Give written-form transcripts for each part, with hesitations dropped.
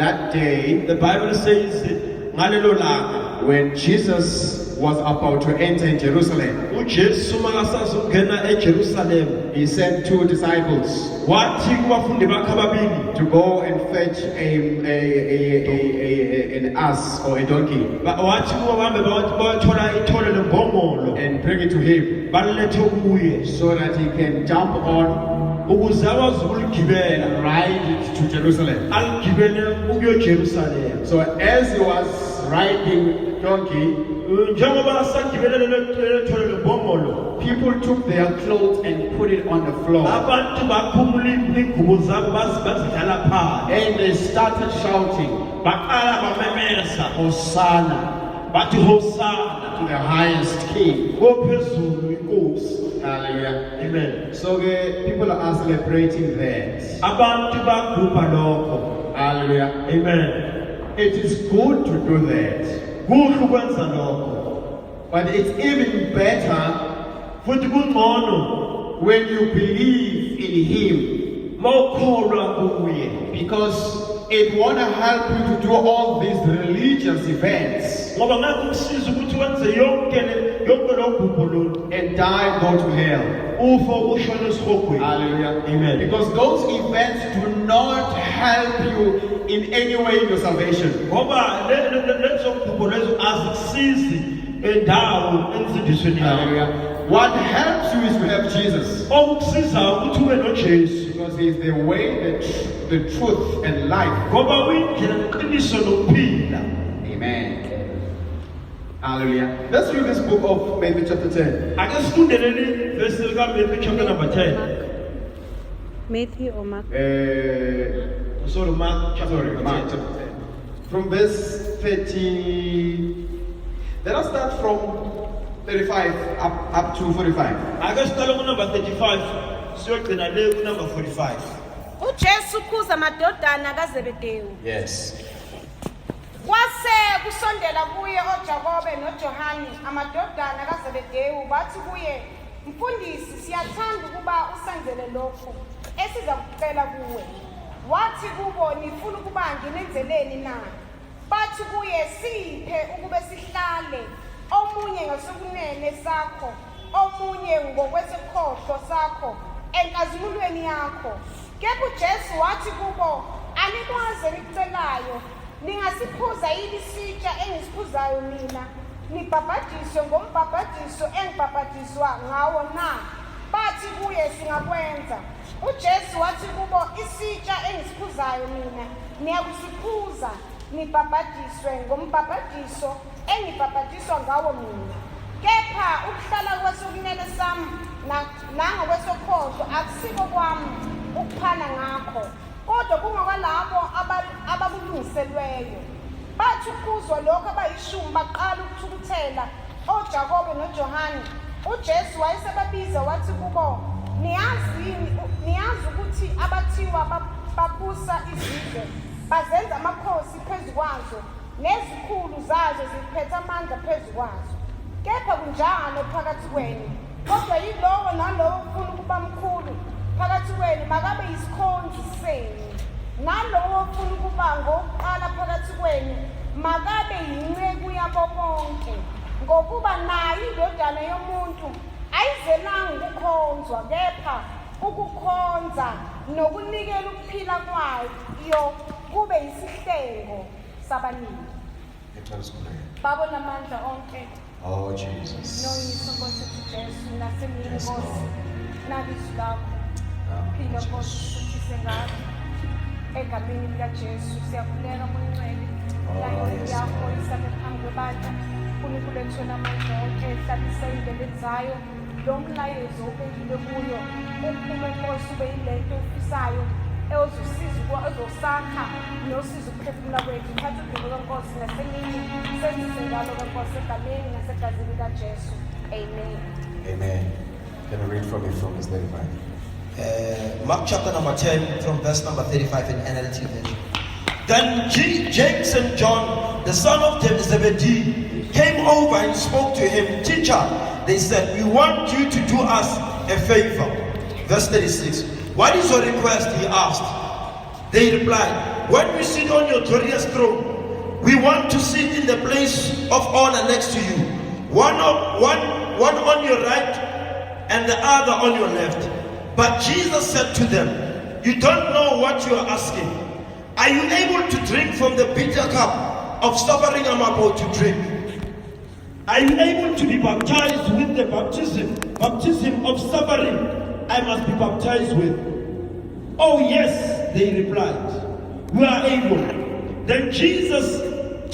that day, the Bible says, ngalelo langa, when Jesus was about to enter in Jerusalem, uJesu makasazongena eJerusalem, he sent 2 disciples wathi kubafundi bakhe ababili to go and fetch an ass or a donkey wathi kuba bahambe bayothola ithole lembongolo and bring it to him balilethe kuye so that he can jump on ukuze akwazi ukuligibela and ride it to Jerusalem. aligibele ukuyo Jerusalem. So as he was riding donkey, njengoba sagibele lelo thole lembongolo, people took their clothes and put it on the floor. abantu baphumula ingubo zabo bazidlala phansi And they started shouting, baqala bamemeza Hosanna bathi hosana to the highest king. kophezulu inkosi. Hallelujah. Amen. So people are celebrating that. Abantu bagubha lokho. Hallelujah. Amen. It is good to do that. Kuhle ukwenza lokho. But it's even better Futhi kungcono when you believe in him, mawukholwa kuye, because it won't help you to do all these religious events ngoba ngeke kusiza ukuthi wenze yonke lo gubho lo and die and go to hell. ufa ushona esihogweni. Hallelujah. Amen. Because those events do not help you in any way in your salvation. Ngoba lezo gubho lezo azikusizi endawo ensindisweni yakho. Hallelujah. What helps you is to have Jesus. Okusiza ukuthi ube noJesu. Because he is the way, the truth, and life. Ngoba uyindlela neqiniso nokuphila. Amen. Hallelujah. Let's read this book of Matthew chapter 10. Ake sifundeleni verse lika Matthew chapter number 10. Matthew or Mark? Sorry, Mark chapter 10. From verse 30. Let us start from 35 up to 45. Ake siqale ku number 35 siyogcina le ku number 45. uJesu khuza amadodana kaZebedewu. Yes. Kwase kusondela kuye oJakobe noJohane amadodana kaZebedewu bathi kuye, Mfundisi, siyathanda ukuba usenzele lokho esiza kucela kuwe. Wathi kubo, nifuna ukuba nginenzeleni na? Bathi kuye, siphe ukube sihlale, omunye ngasokunene sakho, omunye ngokwesekhohlo sakho, enkazimulweni yakho. Kepha uJesu wathi kubo, anikwaze nikucelayo, ningasiphuza yini isitsha engisiphuzayo mina, nibhabhadiswe ngombhabhadiso engibhabhadiswa ngawo na? Bathi kuye, singakwenza. uJesu wathi kubo, isitsha engisiphuzayo mina niyakusiphuza, nibhabhadiswe ngombhabhadiso engibhabhadiswa ngawo mina. Kepha ukuhlala kwesokunene sami nangokwesokhohlo akusiko kwami ukuphana ngakho, kodwa kungokwalabo abakulungiselweyo. Bathi ukuzwa lokho abayishumi baqala ukuthukuthela oJakobe noJohane. uJesu wayesebabiza wathi kubo, niyazi ukuthi abathiwa babusa izizwe bazenza amakhosi phezu kwazo, nezikhulu zazo ziphethe amandla phezu kwazo. Kepha kunjalo phakathi kwenu, kodwa yilowo nalowo ufuna ukuba mkhulu phakathi kwenu makabe yisikhonzi senu, nalowo ufuna ukuba ngokuqala phakathi kwenu makabe yinceku yabo bonke. Ngokuba nayo indodana yomuntu ayizelanga ukukhonzwa, kepha ukukhonza nokunikela ukuphila kwayo kube yisihlengo sabanini. Babona amandla onke. Oh, Jesus. Noyise Nkosi Jesu nasemini Nkosi nabizwi lakho. Phila Nkosi siphise ngakho. Egameni likaJesu siyakhuleka moyingcwele. Layini yakho isale phambi kwebandla. uNkulunkulu ethwele amandla onke ehlalisa endleleni zayo. Lo mlayezo obekile kuyo uphume Nkosi ube yilento ofisayo ezosakha nosiza ukuphefumula kwethu. Thatha udumo kaNkosi nasemini senzise njalo kaNkosi egameni nasegazini likaJesu. Amen. Amen. Can I read from verse 35? Mark chapter number 10 from verse number 35 in NLT version. Then James and John, the son of Zebedee, came over and spoke to him. Teacher, they said, we want you to do us a favor. Verse 36. What is your request? He asked. They replied, when we sit on your glorious throne, we want to sit in the place of honor next to you. One on your right and the other on your left. But Jesus said to them, you don't know what you are asking. Are you able to drink from the bitter cup of suffering I'm about to drink? Are you able to be baptized with the baptism of suffering I must be baptized with? Oh yes, they replied, we are able. Then Jesus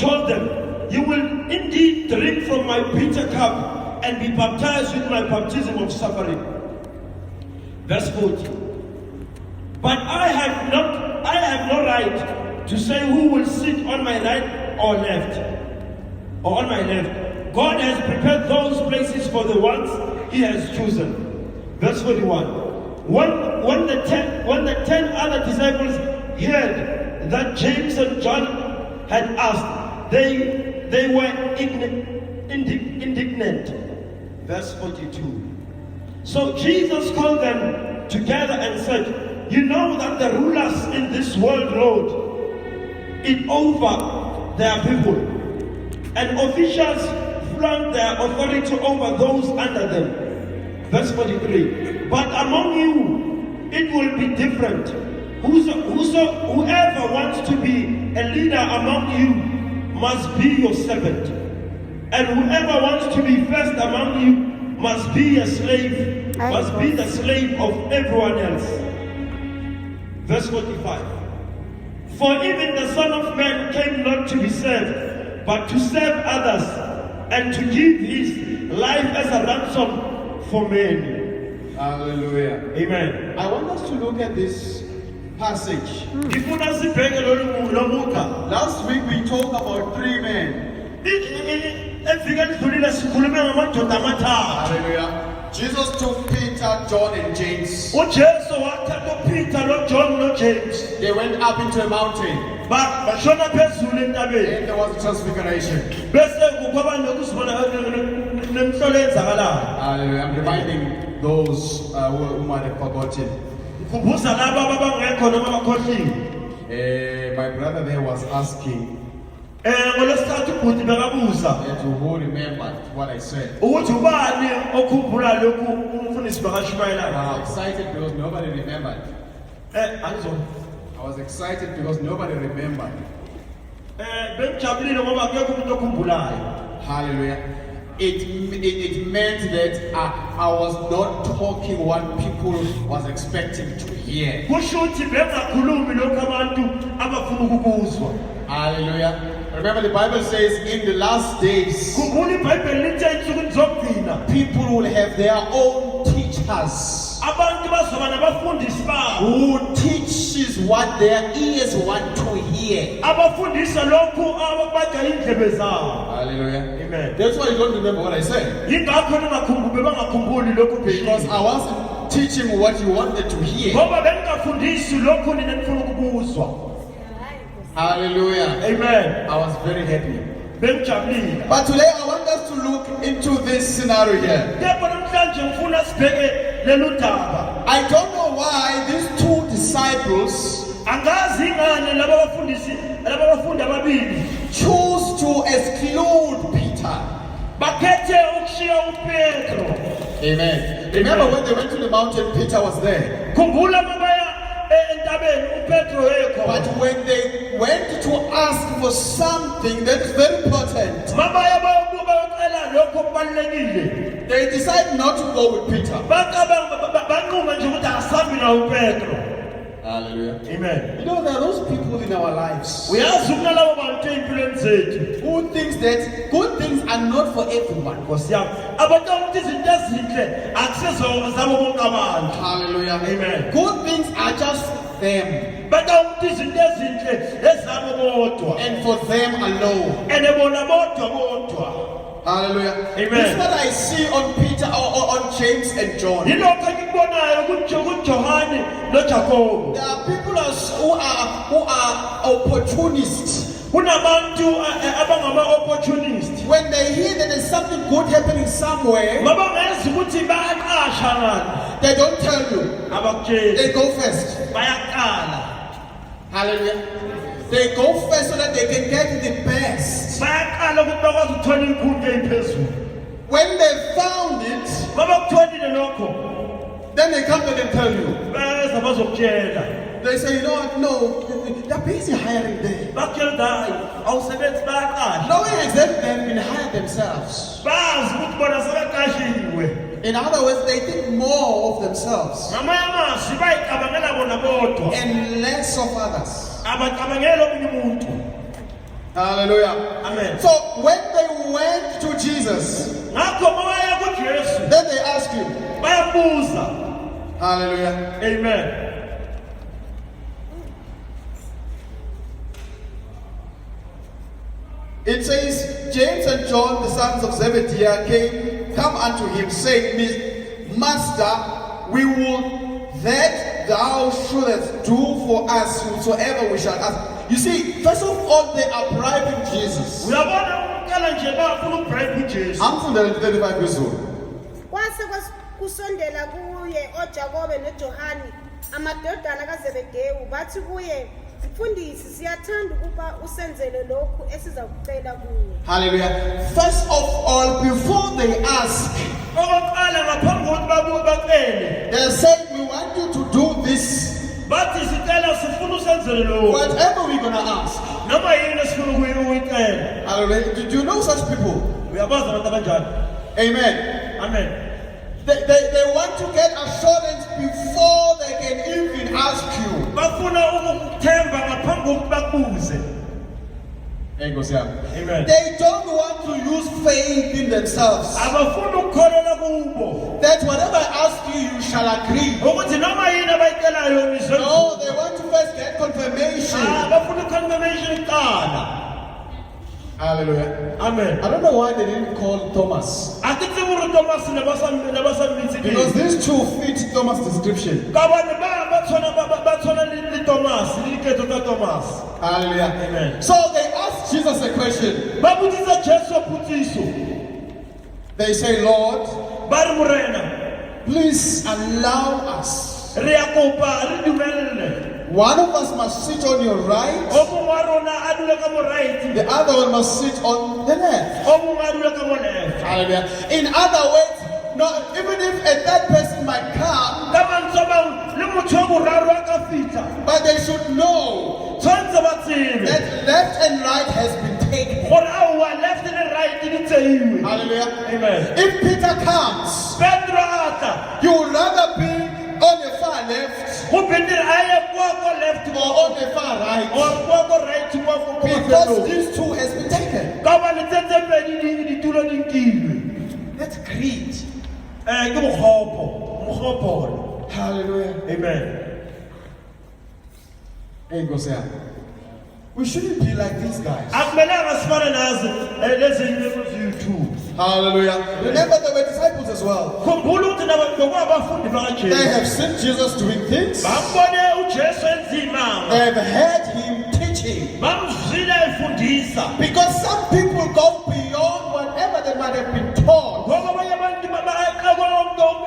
told them, you will indeed drink from my bitter cup and be baptized with my baptism of suffering. Verse 40. But I have no right to say who will sit on my right or left, or on my left. God has prepared those places for the ones he has chosen. Verse 41. When the 10 other disciples heard that James and John had asked, they were indignant. Verse 42. So Jesus called them together and said, you know that the rulers in this world lord it over their people, and officials flaunt their authority over those under them. Verse 43. But among you, it will be different. Whoever wants to be a leader among you must be your servant. And whoever wants to be first among you must be a slave, must be the slave of everyone else. Verse 45. For even the Son of Man came not to be served, but to serve others, and to give his life as a ransom for men. Hallelujah. Amen. I want us to look at this passage. Last week we talked about 3 men. Hallelujah. Jesus took Peter, John, and James. They went up into a mountain. And there was a transfiguration. Hallelujah. I'm reminding those who might have forgotten. My brother there was asking who remembered what I said. I was excited because nobody remembered. I was excited because nobody remembered. Hallelujah. It meant that I was not talking what people was expecting to hear. Hallelujah. Remember the Bible says in the last days people will have their own teachers who teaches what their ears want to hear. Hallelujah. Amen. That's why you don't remember what I said. Because I wasn't teaching what you wanted to hear. Hallelujah. Amen. I was very happy. But today I want us to look into this scenario here. I don't know why these 2 disciples choose to exclude Peter. Amen. Remember when they went to the mountain, Peter was there. But when they went to ask for something that is very important, they decided not to go with Peter. Hallelujah. Amen. You know, there are those people in our lives who think that good things are not for everyone. Hallelujah. Amen. Good things are just for them. And for them alone. Hallelujah. Amen. This is what I see on Peter or on James and John. There are people who are opportunists. When they hear that there's something good happening somewhere, they don't tell you. They go first. Hallelujah. They go first so that they can get the best. bayaqala ukuthi bakwazi ukuthola inkundla eziphezulu. When they found it, Babakutholile lokho then they come back and tell you. beza bazokutshela. They say, you know what? No, they're busy hiring there. Bakutshela hayi awusebenzi bayaqala. Knowing exactly they've been hired themselves. Bazi ukuthi bona sebaqashiwe. In other words, they think more of themselves Ngamanye amazwi bayicabangela bona bodwa. and less of others. Abacabangela omunye umuntu. Hallelujah. Amen. So when they went to Jesus, Ngakho mabaya kuJesu then they asked him. bayabuza. Hallelujah. Amen. It says, James and John, the sons of Zebedee, come unto him, saying, Master, we would that thou shouldest do for us whatsoever we shall ask. You see, first of all, they are bribing Jesus. Uyabona ukukala nje bafuna ukubribe uJesu. I'm from the 35 years old. kwase kusondela kuye oJakobe noJohane amadodana kaZebedewu bathi kuye mfundisi siyathanda ukuba usenzele lokhu esizakucela kuwe. Hallelujah. First of all, before they ask, Okokuqala ngaphambi kokuthi bacele. they're saying, we want you to do this. Bathi sicela sifuna usenzele lokhu. Whatever we're going to ask. Noma yini esifuna ukuyicela. Hallelujah. Do you know such people? Uyabazi abantu abanjani? Amen. Amen. They want to get assurance before they can even ask you. Bafuna ukuthemba ngaphambi kokuthi bakubuze. Amen. They don't want to use faith in themselves. Abafuna ukukholelwa kubo. That whatever I ask you, you shall agree. Ukuthi noma yini abayicelayo nizwe. No, they want to first get confirmation. Bafuna confirmation kuqala. Hallelujah. Amen. I don't know why they didn't call Thomas. Akithi muri Thomas nabasambithi. Because these two fit Thomas' description. Kabani bathola li Thomas, liketo ka Thomas. Hallelujah. Amen. So they asked Jesus a question. Babutisa Jesu phuthiso. They say, Lord, Bari murena. please allow us. Re ya kopa re dumelele. One of us must sit on your right, Omunye wa rona a dule ka mo right. the other one must sit on the left. Omunye a dule ka mo left. Hallelujah. In other words, no, even if a third person might come, Kama ntsoba le motho wa boraro a ka fitla. but they should know Tshwantse ba tsebe. that left and right has been taken. Gore a wa left and right di tseiwe. Hallelujah. Amen. If Peter comes, Petro ata. you would rather be on the far left Go betere aye kwa left or on the far right, or kwa right kwa because these two has been taken. Kama le tsetse pedi di tulo di nkilwe. That's greed. Ke mogopolo. Hallelujah. Amen. Hey, go say, we shouldn't be like these guys. Akumelanga sifane nazo lezinye eziyi-2. Hallelujah. Remember, they were disciples as well. Khumbula ukuthi nababafundi They bakaJesu. have seen Jesus doing things. Bambone uJesu enzima. They have heard him teaching. Bamzwile efundisa. Because some people go beyond whatever they might have been taught Ngoba abanye abantu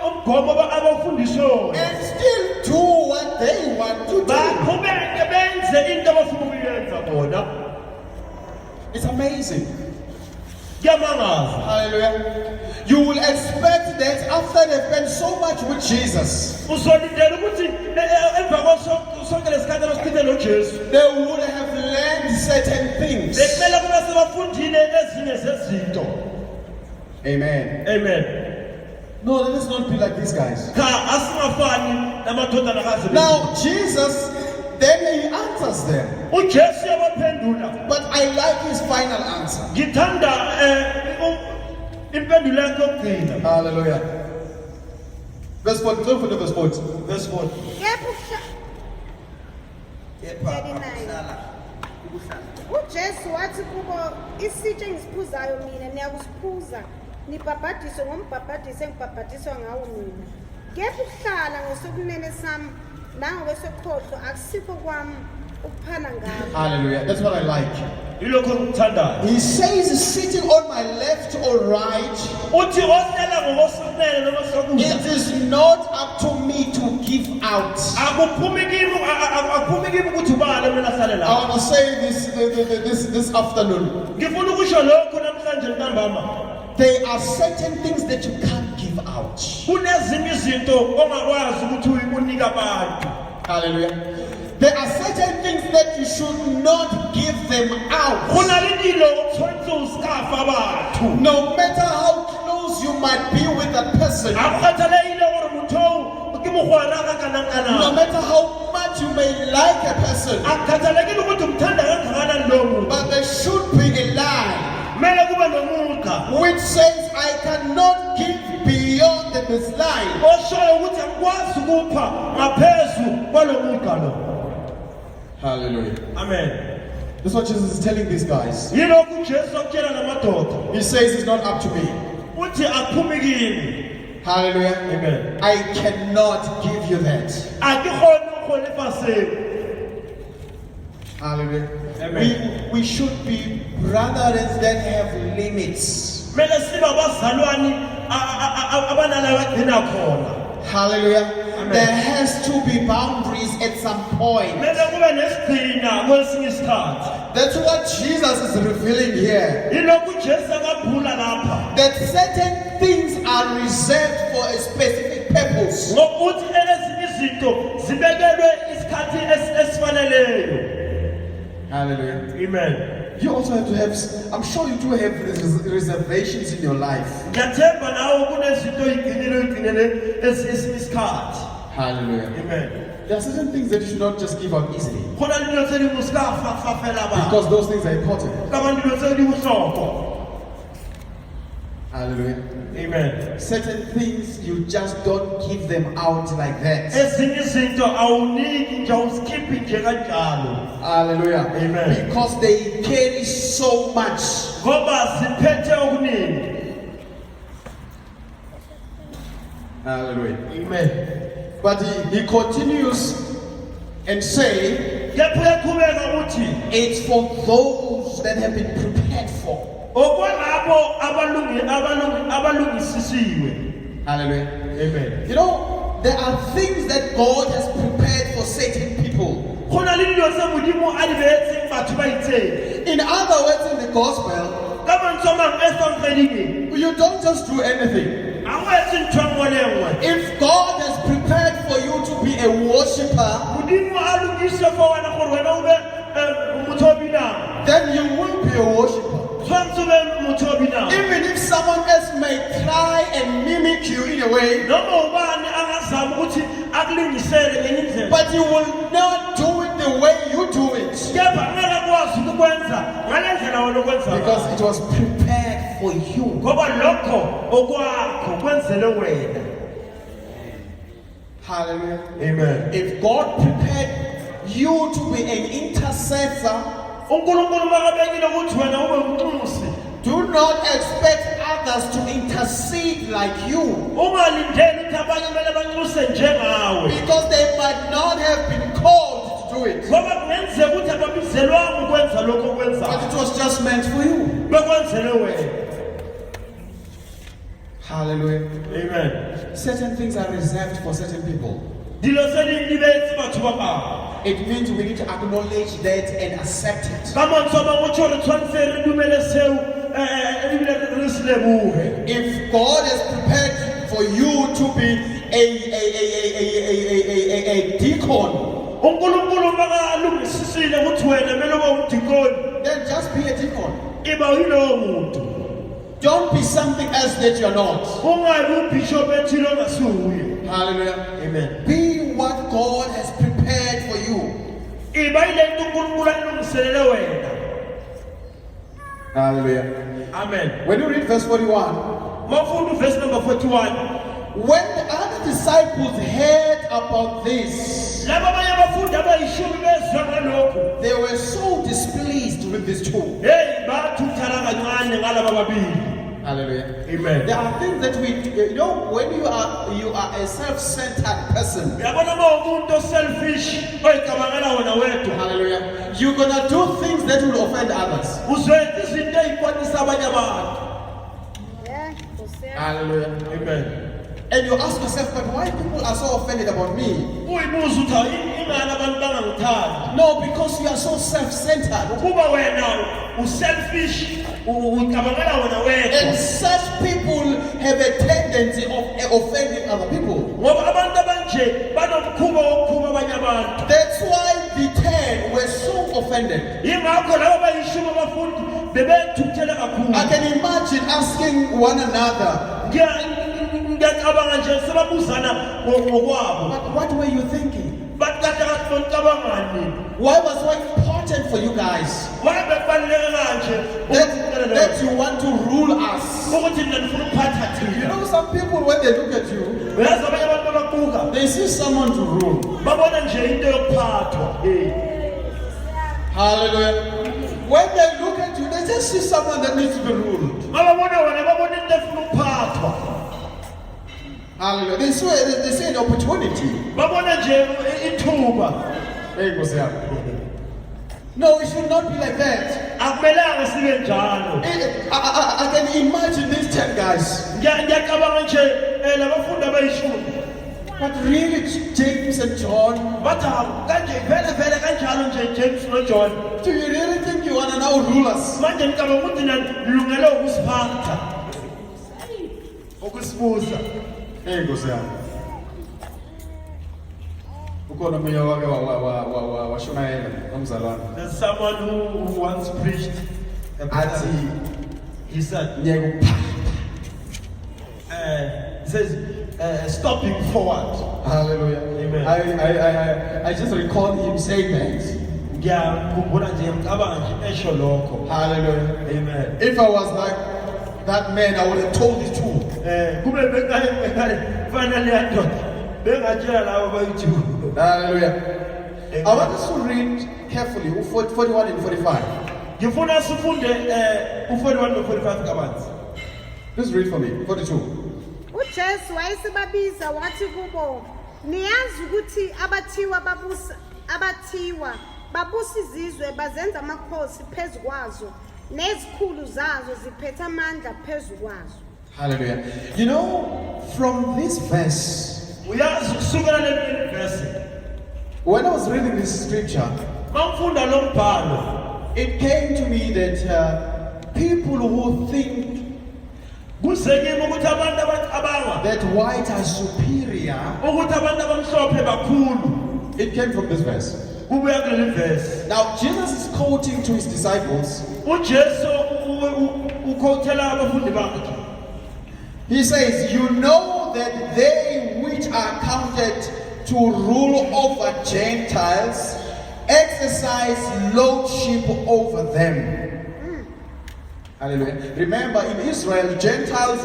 umgomo abafundiswayo. and still do what they want to do. Baqhubeke benze into abafuna ukuyenza bona. It's amazing. Kuyamangaza. Hallelujah. You will expect that after they've spent so much with Jesus, Uzolindela ukuthi emva kwasonke lesikhathi abasichithe noJesu. they would have learned certain things. Bekumele kube sebafundile ezinye zezinto. Amen. Amen. No, let's not be like these guys. Cha asingafani namadodana kaZebedi. Now, Jesus, then he answers them. uJesu yabaphendula. But I like his final answer. Ngithanda impendulo yakhe yokugcina. Hallelujah. Verse 40, don't forget verse 40. Verse 40. uJesu wathi kubo isitshe engisiphuzayo mina niyakusiphuza nibhabhadiswe ngombhabhadiso engibhabhadiswa ngawo mina kepha ukuhlala ngosokunene sami nangokwesokhohlo akusikho kwami ukuphana ngabo. Hallelujah. That's what I like. Yilokho engikuthandayo. He says, sitting on my left or right, Uthi ohlala ngokosinene noma sokudla. it is not up to me to give out. Akuphumi kimi ukuthi ubani mina hlale I la. want to say this afternoon. Ngifuna ukusho lokho namhlanje ntambama. There are certain things that you can't give out. Kunezinye izinto ongakwazi ukuthi unike abantu. Hallelujah. There are certain things that you should not give them out. No matter how close you might be with that person, no matter how much you may like a person, but there should be a line which says, I cannot give beyond this line. Hallelujah. Amen. This is what Jesus is telling these guys. He says it's not up to me. Hallelujah. Amen. I cannot give you that. Hallelujah. Amen. We should be brothers that have limits. Hallelujah. Amen. There has to be boundaries at some point. That's what Jesus is revealing here. That certain things are reserved for a specific purpose. Hallelujah. Amen. You also have to have, I'm sure you do have reservations in your life. Hallelujah. Amen. There are certain things that you should not just give out easily, because those things are important. Hallelujah. Amen. Certain things you just don't give them out like that. Hallelujah. Amen. Because they carry so much. Hallelujah. Amen. But he continues and say, it's for those that have been prepared for. Hallelujah. Amen. You know, there are things that God has prepared for certain people. In other words, in the gospel, you don't just do anything. If God has prepared for you to be a worshiper, then you will be a worshiper. Even if someone else may try and mimic you in a way, but you will not do it the way you do it, because it was prepared for you. Hallelujah. Amen. If God prepared you to be an intercessor, do not expect others to intercede like you, because they might not have been called to do it, but it was just meant for you. Hallelujah. Amen. Certain things are reserved for certain people. It means we need to acknowledge that and accept it. If God has prepared for you to be a deacon, then just be a deacon. Don't be something else that you're not. Hallelujah. Amen. Be what God has prepared for you. Hallelujah. Amen. When you read verse 41, Verse number 41. when the other disciples heard about this, they were so displeased with this two. Hallelujah. Amen. There are things that we, when you are a self-centered person. Uyabona uma umuntu selfish oyicabangela wena wedwa. Hallelujah. You're gonna do things that will offend others. Uzoyenza izinto ezikwatisa abanye abantu. Yeah, Nkosi yami. Hallelujah. Amen. And you ask yourself, but why people are so offended about me? Uyibuza uthi ingani abantu bangangithandi? No, because you are so self-centered. Ukuba wena uselfish ucabangela wena wedwa. And such people have a tendency of offending other people. Ngoba abantu abanje banomkhuba wokukhuma abanye abantu. That's why the 10 were so offended. Yingakho labo bayishumi abafundi bebethukuthela kakhulu. I can imagine asking one another, Ngiyacabanga nje sebabuzana ngokwabo. but what were you thinking? Bathi kade kathi bonicabangani? Why was so important for you guys Wabe kubaluleke kanje that you want to rule us? ukuthi mina ngifuna ukuphatha You thina. know, some people, when they look at you, Uyazi abanye abantu ababuka they see someone to rule. babona nje into yokuphathwa. Hallelujah. When they look at you, they just see someone that needs to be ruled. Ababona wena babona into efuna ukuphathwa. Hallelujah. They see an opportunity. Babona nje ithuba. Hey, go say no, it should not be like that. Akumelanga sibe njalo. I can imagine these 10 guys. Ngiyacabanga nje labafundi abayishumi. But really, James and John, Bathi kanje vele kanjalo nje James no John. do you really think you want to now rule us? Manje ngicabanga ukuthi nilungele ukusiphatha. Ukusibuza. Hey, go say ukhona umunye wake washonayela nomzalwane There's someone who once preached athi he said ngiyekupha. he says stopping forward. Hallelujah. Amen. I just recall him saying that. Ngiyakhumbula nje ngicabanga nje esho lokho. Hallelujah. Amen. If I was like that man, I would have told the truth. Kube bekale finally ndoda bengatshela labo bayithu. Hallelujah. Amen. I want us to read carefully 41 and 45. Ngifuna sifunde u41 no45 kabanzi. Please read for me. 42. uJesu wayesibabiza wathi kubo, niyazi ukuthi abathiwa babusa izizwe bazenza amakhosi phezu kwazo nezikhulu zazo ziphethe amandla phezu kwazo. Hallelujah. You know, from this verse, Uyazi kusukela le verse. when I was reading this scripture, Mangifunda lo mbhalo. it came to me that people who think Kusekimi ukuthi abantu abacabanga that white are superior, ukuthi abantu abamhlophe bakhulu. it came from this verse. Kubuya kuleli verse. Now, Jesus is quoting to his disciples. uJesu ukhothela abafundi bakhe. He says, you know that they which are counted to rule over Gentiles exercise lordship over them. Hallelujah. Remember, in Israel, Gentiles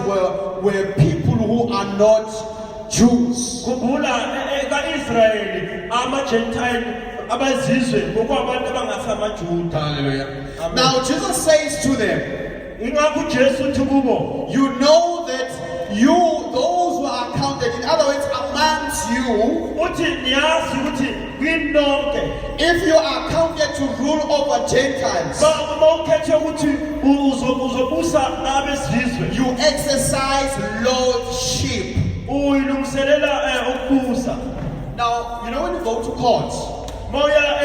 were people who are not Jews. Khumbula eka-Israyeli ama-Gentile abazizwe ngokwabantu abangasamaJuda. Hallelujah. Amen. Now, Jesus says to them, Ingakho uJesu uthi kubo, you know that you, those who are counted, in other words, amongst you, uthi niyazi ukuthi kwinonke if you are counted to rule over Gentiles, mawukhethe ukuthi uzobusa abesizwe you exercise lordship. uyilungiselela ukubusa. Now, you know when you go to court, Mawuya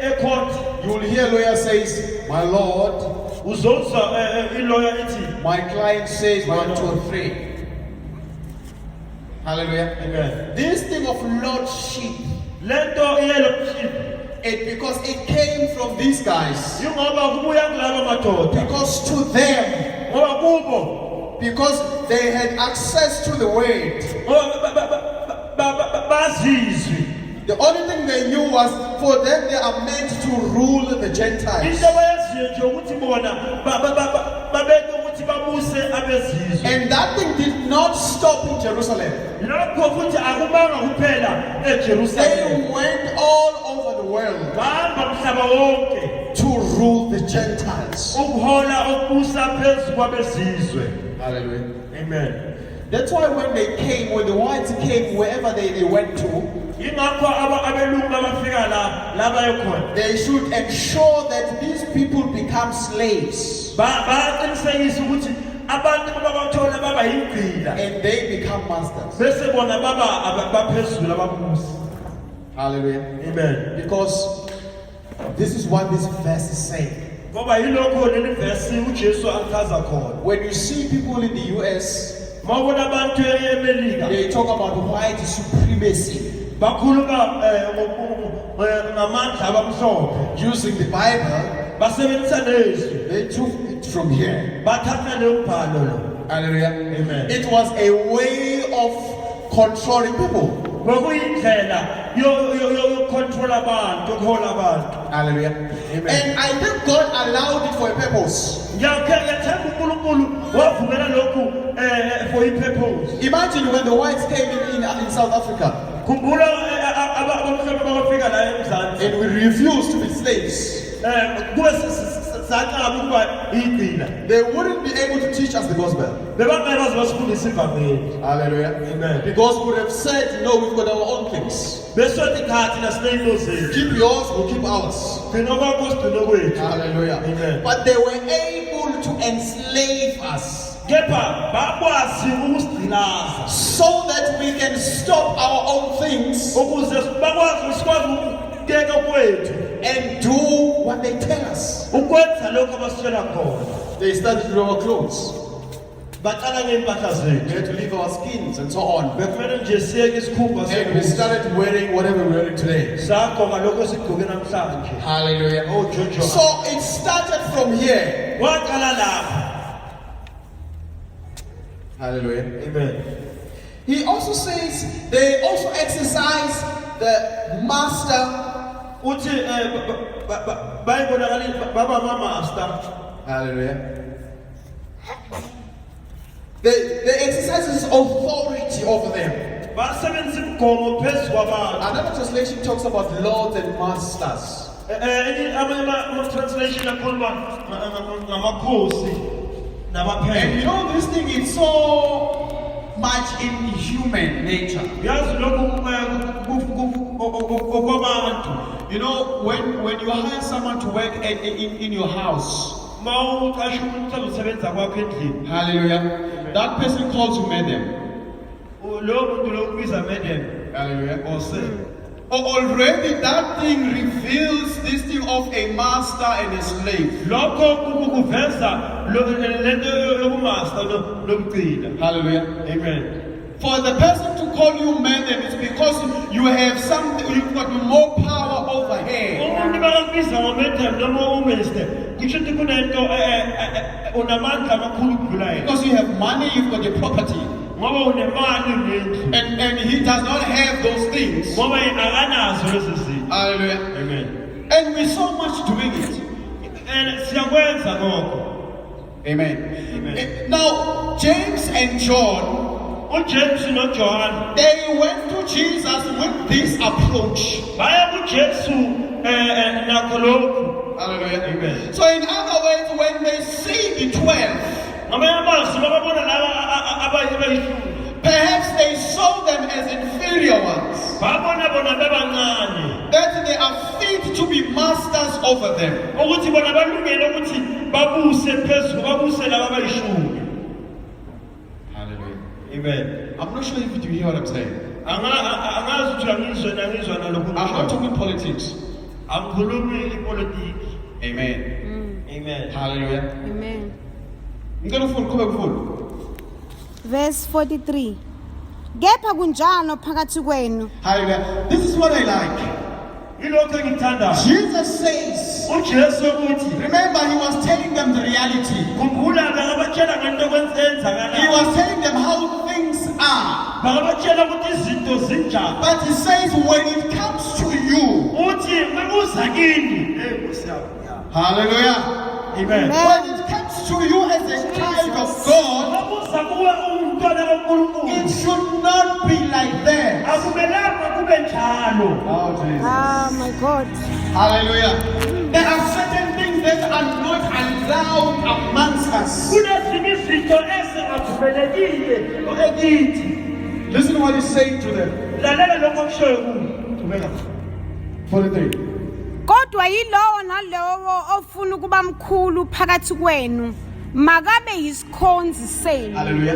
ecourt you will hear a lawyer says, my Lord, uzozwa ilawyer ithi my client says 1, 2, 3. Hallelujah. Amen. This thing of lordship, lento iyelordship because it came from these guys. yingoba kubuya kulabo madoda Because to them, ngoba kubo because they had access to the word, bazizwe. the only thing they knew was for them they are meant to rule the Gentiles. Into abayaziyo nje ukuthi bona babeke ukuthi babuse abezizwe. And that thing did not stop in Jerusalem. Lokho futhi akubanga kuphela eJerusalem. They went all over the world bahamba mhlaba wonke to rule the Gentiles. ukuhola okubusa phezu kwabezizwe. Hallelujah. Amen. That's why when they came, when the whites came, wherever they went to, Ingakho abelungu abafika la bayokhona. they should ensure that these people become slaves Baqinisekisa ukuthi abantu ababathola baba yingqila and they become masters. bese bona baba abaphezulu ababusi. Hallelujah. Amen. Because this is what this verse is saying. Ngoba yilokho leli verse uJesu achaza khona. When you see people in the US, Mawubona abantu eMelika they talk about white supremacy, bakhuluma ngamandla abamhlophe using the Bible. basebenzisa nezwi They took it from here. bathatha le mbhalo lo. Hallelujah. Amen. It was a way of controlling people. Ngokuyindlela yokucontrol abantu, yokuhola abantu. Hallelujah. Amen. And I think God allowed it for a purpose. Ngiyathemba uNkulunkulu wavumela lokhu for i-purpose. Imagine when the whites came in South Africa Khumbula abamhlophe bafika la eMzansi. and we refused to be slaves. Kube sacaba ukuba igcina. They wouldn't be able to teach us the gospel. Bebangeke basifundise ivangeli. Hallelujah. Amen. Because we would have said, no, we've got our own things. Besothi khathi nasinento zethu. Keep yours, we'll keep ours. Gcina kwakho sigcine kwethu. Hallelujah. Amen. But they were able to enslave us Kepha bakwazi ukusigcilaza so that we can stop our own things ukuze sikwazi ukuyeka kwethu and do what they tell us. ukwenza lokho abasitshela khona. They started with our clothes. Baqala ngeimpahla We zethu. had to leave our skins and so on. Bekufanele nje siyeke isikhumba And we sembuzi. started wearing whatever we're wearing today. Sagqoka lokho esigqoke namhlanje. Hallelujah. Oh Jojo. So it started from here. Waqala lapha. Hallelujah. Amen. He also says they also exercise the master. Uthi bayibonakala baba master. Hallelujah. They exercise his authority over them. Basebenzisa imigomo phezu kwabantu. Another translation talks about lords and masters. Ama translation akhuluma ngamakhosi nabapheli. And you know this thing is so much in human nature. Yazi lokho okwabantu. You know, when you hire someone to work in your house, Mawuqasha umuntu ozosebenza kwakho endlini. hallelujah, that person calls you madam. Lo muntu lo ubiza madam. Hallelujah. Or sir. Already that thing reveals this thing of a master and a slave. Lokho kuveza lento yobumaster nobugcina. Hallelujah. Amen. For the person to call you madam, it's because you have something, you've got more power over her. Umuntu bakakubiza ngomadam noma umister. Kusho ukuthi kunento unamandla amakhulu ukudlula yena. Because you have money, you've got your property. Ngoba unemali nendlu. And he does not have those things. Ngoba akanazo lezi zinto. Hallelujah. Amen. And we're so much doing it. And siyakwenza lokho. Amen. Amen. Now, James and John, uJames noJohn they went to Jesus with this approach. baya kuJesu nakho lokho. Hallelujah. Amen. So in other words, when they see the 12, Ngamanye amazwi babona laba abayishumi. perhaps they saw them as inferior ones, Babona bona bebancane. that they are fit to be masters over them. Ukuthi bona balungele ukuthi babuse phezulu babuse laba abayishumi. Hallelujah. Amen. I'm not sure if you hear what I'm saying. Angazi ukuthi angizwe nalokho. I'm not talking politics. Angikhulumi ipolitiki. Amen. Amen. Hallelujah. Amen. Verse 43. Kepha kunjalo phakathi kwenu. Hallelujah. This is what I like. Ilokho engithanda. Jesus says, uJesu uthi remember, he was telling them the reality. khumbula akabatshela ngento He kwenzakala. was telling them how things are. Bakabatshela ukuthi izinto zinjani. But he says, when it comes to you, Uthi makuza kini. Nkosi yami. hallelujah. Amen. When it comes to you as a child of God, Makuza kuwe umntwana kaNkulunkulu. it should not be like that. Akumelanga kube njalo. Oh, Jesus. Ah, my God. Hallelujah. There are certain things that are not allowed amongst us. kunezinye izinto ezingavumelekile ekithi. Listen to what he's saying to them. Lalela lokho kushoyo kuyo. 43. Kodwa yilowo nalowo ofuna ukuba mkhulu phakathi kwenu makabe yisikhonzi senu. Hallelujah.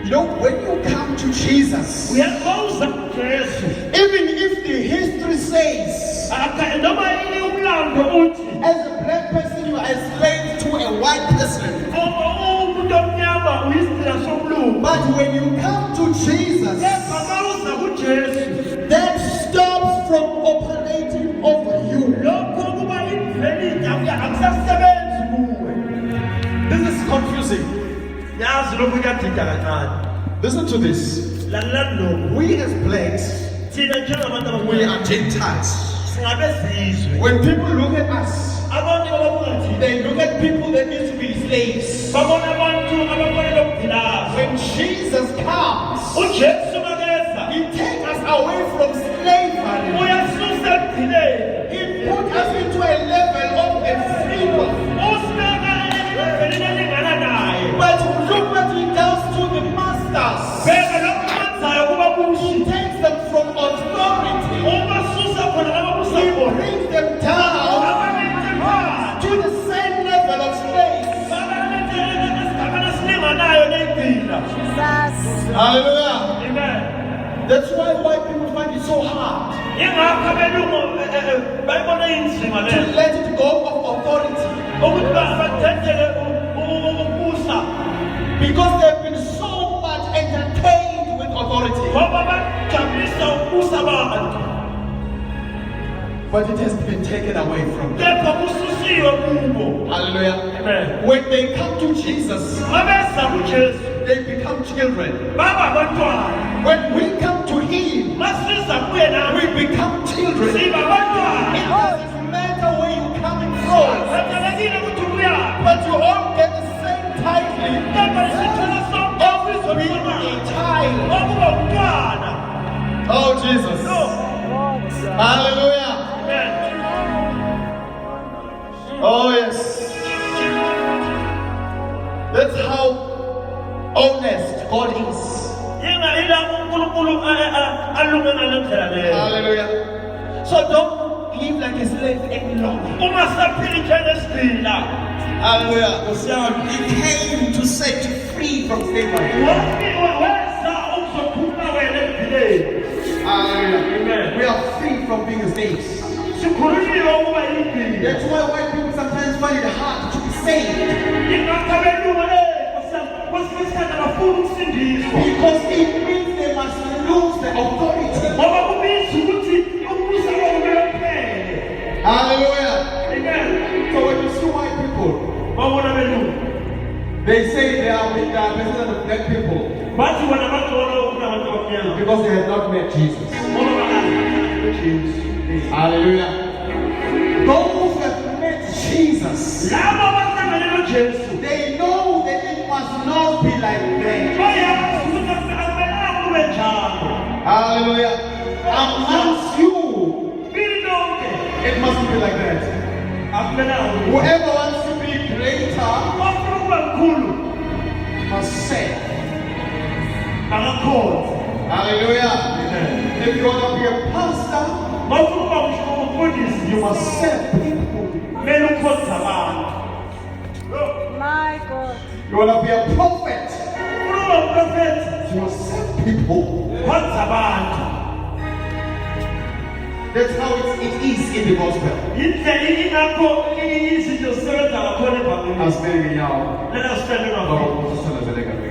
You know, when you come to Jesus, Uyakhoza Jesu. even if the history says, Noma yini umlando uthi as a black person you are enslaved to a white person. umuntu omnyama uyisila somlungu. But when you come to Jesus, Kepha mawuza kuJesu, that stops from operating over you. lokho kuba invalid akusasebenzi kuwe. This is confusing. Yazi lokho kuyadida kancane. Listen to this. Lalela lokho. We as blacks, Thina njengabantu we abamnyama are Gentiles. singabezizwe. When people look at us, Abantu ababuka thina they look at people that need to be slaves. babona abantu abafanele ukudilaza. When Jesus comes, uJesu makeza He takes us away from slavery. uyasusa ekudileni. He put us into a level of a freedom. Usibeka enibeleni elingana naye. But look what He does to the masters. Bheka lokho akwenzayo kubabusi. He takes them from authority. Ubasusa khona ababusa He khona. brings them down Abalethe phansi. to the same level of slaves. Abalethe esigabeni esilinganayo ney'gcina. Jesus. Hallelujah. Amen. That's why white people find it so hard Yingakho abelungu bayibona inzima to leyo. let it go of authority. Ukuthi badedele ukubusa. Because they've been so much entertained with authority. Ngoba bajabulisa ukubusa abantu. But it has been taken away from them. Kepha kususiwe kubo. Hallelujah. Amen. When they come to Jesus, Mabeza kuJesu they become children. baba abantwana. When we come to Him, Masiza kuye nawe we become children. It siba abantwana. doesn't matter where you're coming from, Hatalekile ukuthi ubuyaphi. but you all get the same title Kepha isithelo of being a child. okuba umntwana. Oh, Jesus. Hallelujah. Amen. Oh, yes. That's how honest God is. Yinga ila uNkulunkulu alunge ngale ndlela leyo. Hallelujah. So don't live like a slave any longer. Uma saphila ithele esigcina. Hallelujah. He came to set you free from slavery. Weza ukuzophuma wena empilweni. Hallelujah. Amen. We are free from being slaves. Sikhululiwe ukuba yingcina. That's why white people sometimes find it hard to be saved. Yingakho abelungu kwesinye isikhathi abafuni ukusindiswa. Because it means they must lose the authority. Ngoba kubiza ukuthi ukubusa kwabo kumele kuphele. Hallelujah. Amen. So when you see white people, Babona abelungu. they say they are better than black people Bathi bona bangcono kunabantu abamnyama. because they have not met Jesus. Ngoba bangazi uJesu. Hallelujah. Those who have met Jesus, Labo abahlangane noJesu. they know that it must not be like that. Bayazi ukuthi akumelanga kube njalo. Hallelujah. Amongst you, Kini lonke it mustn't be like that. akumelanga kube. Whoever wants to be greater Ofuna ukuba mkhulu must serve. bangakhonza. Hallelujah. If you want to be a pastor, Bafuna ukuba umfundisi you must serve people. kumele ukhonze abantu. My God. You want to be a prophet, Ufuna ukuba umprofethi you must serve people. khonza abantu. That's how it is in the gospel. Yindlela ingakho izinto zisebenza ngakhona ebhayibhelini. As many now, Let us stand on our feet. Lord,